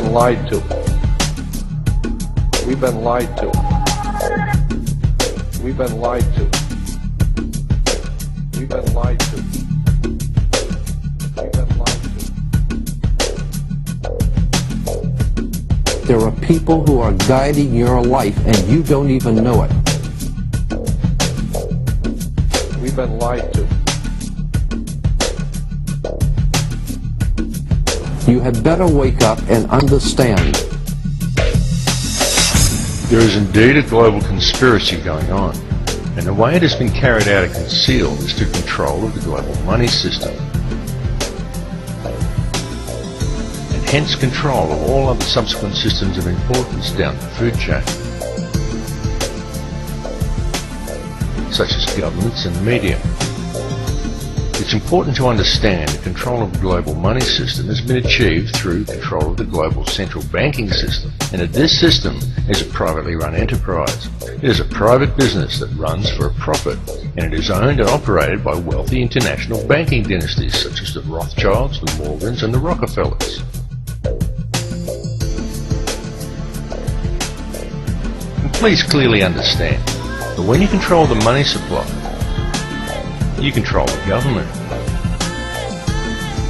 been lied to. We've been lied to. We've been lied to. We've been lied to. We've been lied to. There are people who are guiding your life and you don't even know it. We've been lied to. You had better wake up and understand. There is indeed a global conspiracy going on, and the way it has been carried out and concealed is through control of the global money system, and hence control of all other subsequent systems of importance down the food chain, such as governments and media. It's important to understand that control of the global money system has been achieved through control of the global central banking system, and that this system is a privately run enterprise. It is a private business that runs for a profit, and it is owned and operated by wealthy international banking dynasties such as the Rothschilds, the Morgans and the Rockefellers. And please clearly understand that when you control the money supply, you control the government.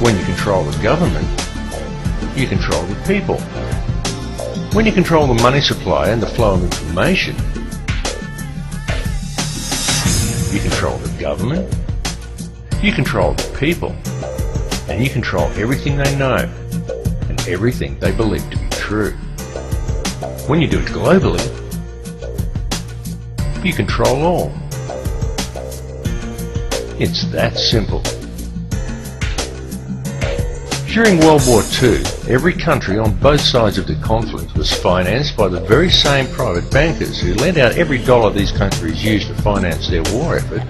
When you control the government, you control the people. When you control the money supply and the flow of information, you control the government, you control the people, and you control everything they know and everything they believe to be true. When you do it globally, you control all. It's that simple. During World War II, every country on both sides of the conflict was financed by the very same private bankers who lent out every dollar these countries used to finance their war effort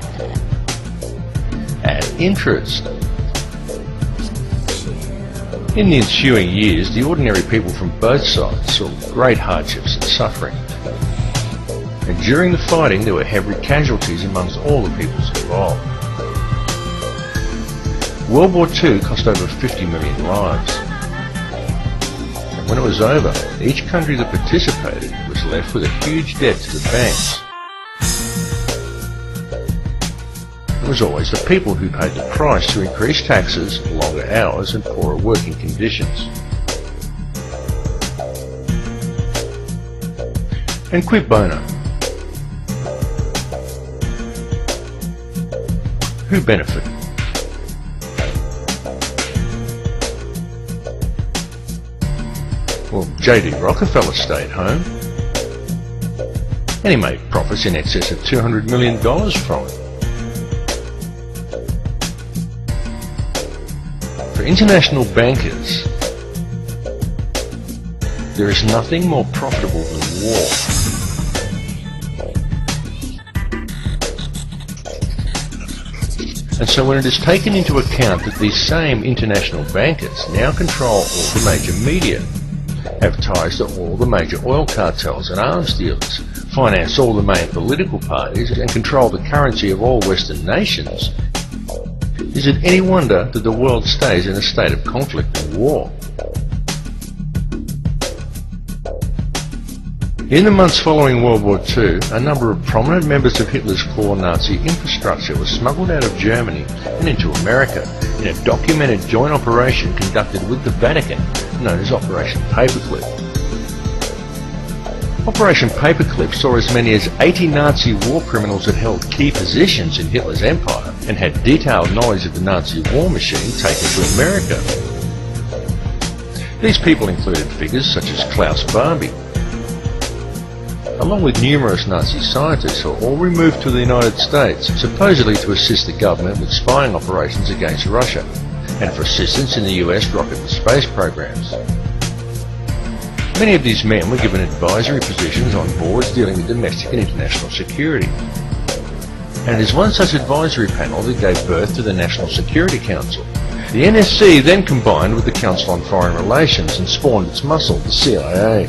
at interest. In the ensuing years, the ordinary people from both sides saw great hardships and suffering. And during the fighting, there were heavy casualties amongst all the peoples involved. World War II cost over 50 million lives. And when it was over, each country that participated was left with a huge debt to the banks. It was always the people who paid the price through increased taxes, longer hours and poorer working conditions. And quid bono? Who benefited? Well, J.D. Rockefeller stayed home, and he made profits in excess of $200 million from it. For international bankers, there is nothing more profitable than war. And so when it is taken into account that these same international bankers now control all the major media, have ties to all the major oil cartels and arms dealers, finance all the main political parties, and control the currency of all Western nations, is it any wonder that the world stays in a state of conflict and war? In the months following World War II, a number of prominent members of Hitler's core Nazi infrastructure were smuggled out of Germany and into America in a documented joint operation conducted with the Vatican, known as Operation Paperclip. Operation Paperclip saw as many as 80 Nazi war criminals that held key positions in Hitler's empire and had detailed knowledge of the Nazi war machine taken to America. These people included figures such as Klaus Barbie, along with numerous Nazi scientists who were all removed to the United States, supposedly to assist the government with spying operations against Russia, and for assistance in the US rocket and space programs. Many of these men were given advisory positions on boards dealing with domestic and international security. And it is one such advisory panel that gave birth to the National Security Council. The NSC then combined with the Council on Foreign Relations and spawned its muscle, the CIA.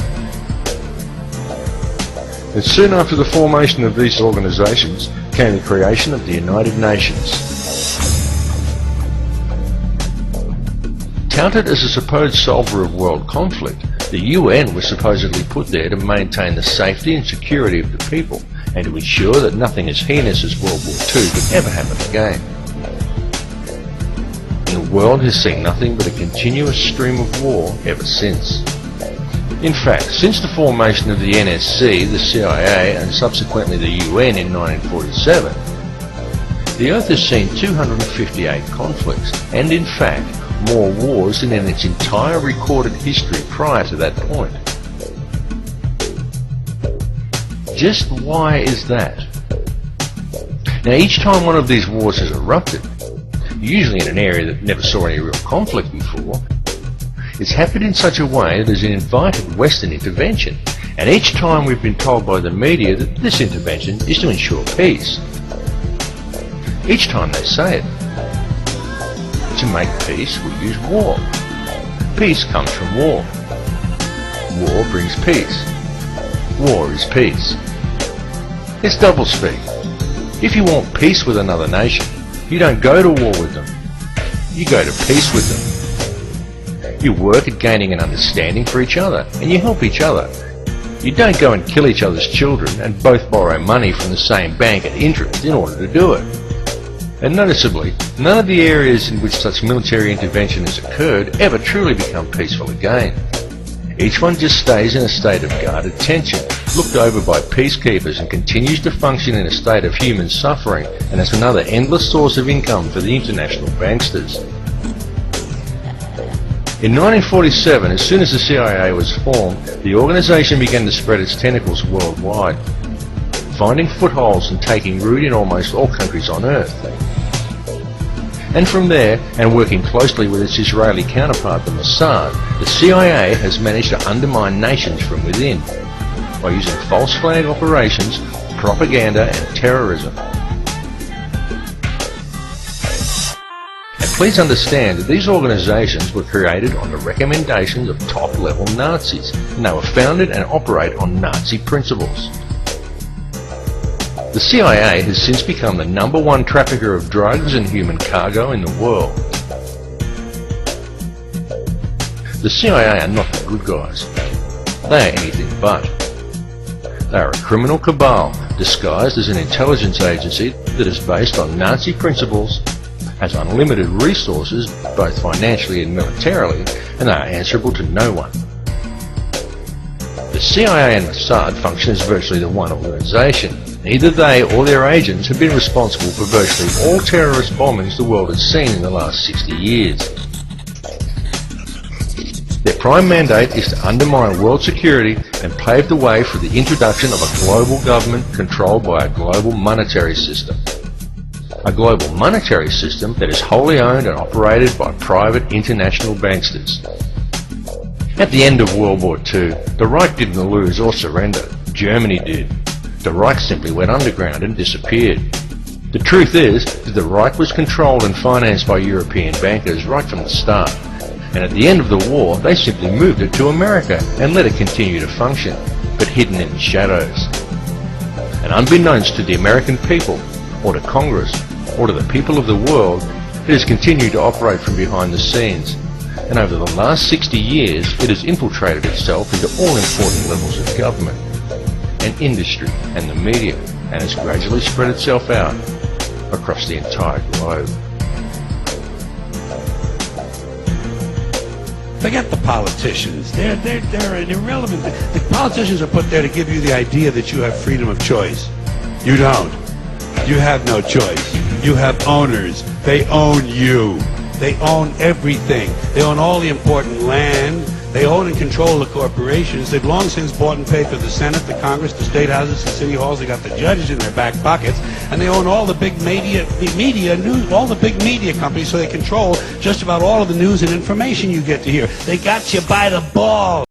And soon after the formation of these organizations came the creation of the United Nations. Touted as a supposed solver of world conflict, The UN was supposedly put there to maintain the safety and security of the people and to ensure that nothing as heinous as World War II could ever happen again. And the world has seen nothing but a continuous stream of war ever since. In fact, since the formation of the NSC, the CIA and subsequently the UN in 1947, the Earth has seen 258 conflicts and in fact more wars than in its entire recorded history prior to that point. Just why is that? Now each time one of these wars has erupted, usually in an area that never saw any real conflict before, it's happened in such a way that has invited Western intervention, and each time we've been told by the media that this intervention is to ensure peace. Each time they say it. To make peace, we use war. Peace comes from war. War brings peace. War is peace. It's doublespeak. If you want peace with another nation, you don't go to war with them. You go to peace with them. You work at gaining an understanding for each other, and you help each other. You don't go and kill each other's children and both borrow money from the same bank at interest in order to do it. And noticeably, none of the areas in which such military intervention has occurred ever truly become peaceful again. Each one just stays in a state of guarded tension, looked over by peacekeepers, and continues to function in a state of human suffering, and as another endless source of income for the international banksters. In 1947, as soon as the CIA was formed, the organization began to spread its tentacles worldwide, finding footholds and taking root in almost all countries on Earth. And from there, and working closely with its Israeli counterpart, the Mossad, the CIA has managed to undermine nations from within by using false flag operations, propaganda and terrorism. And please understand that these organizations were created on the recommendations of top-level Nazis, and they were founded and operate on Nazi principles. The CIA has since become the #1 trafficker of drugs and human cargo in the world. The CIA are not the good guys. They are anything but. They are a criminal cabal disguised as an intelligence agency that is based on Nazi principles, has unlimited resources both financially and militarily, and they are answerable to no one. The CIA and Mossad function as virtually the one organization. Neither they or their agents have been responsible for virtually all terrorist bombings the world has seen in the last 60 years. Their prime mandate is to undermine world security and pave the way for the introduction of a global government controlled by a global monetary system. A global monetary system that is wholly owned and operated by private international banksters. At the end of World War II, the Reich didn't lose or surrender. Germany did. The Reich simply went underground and disappeared. The truth is that the Reich was controlled and financed by European bankers right from the start. And at the end of the war, they simply moved it to America and let it continue to function, but hidden in the shadows. And unbeknownst to the American people, or to Congress, or to the people of the world, it has continued to operate from behind the scenes. And over the last 60 years, it has infiltrated itself into all important levels of government and industry and the media, and has gradually spread itself out across the entire globe. Forget the politicians. They're irrelevant. The politicians are put there to give you the idea that you have freedom of choice. You don't. You have no choice. You have owners. They own you. They own everything. They own all the important land. They own and control the corporations. They've long since bought and paid for the Senate, the Congress, the state houses, the city halls. They got the judges in their back pockets, and they own all the big all the big media companies. So they control just about all of the news and information you get to hear. They got you by the balls.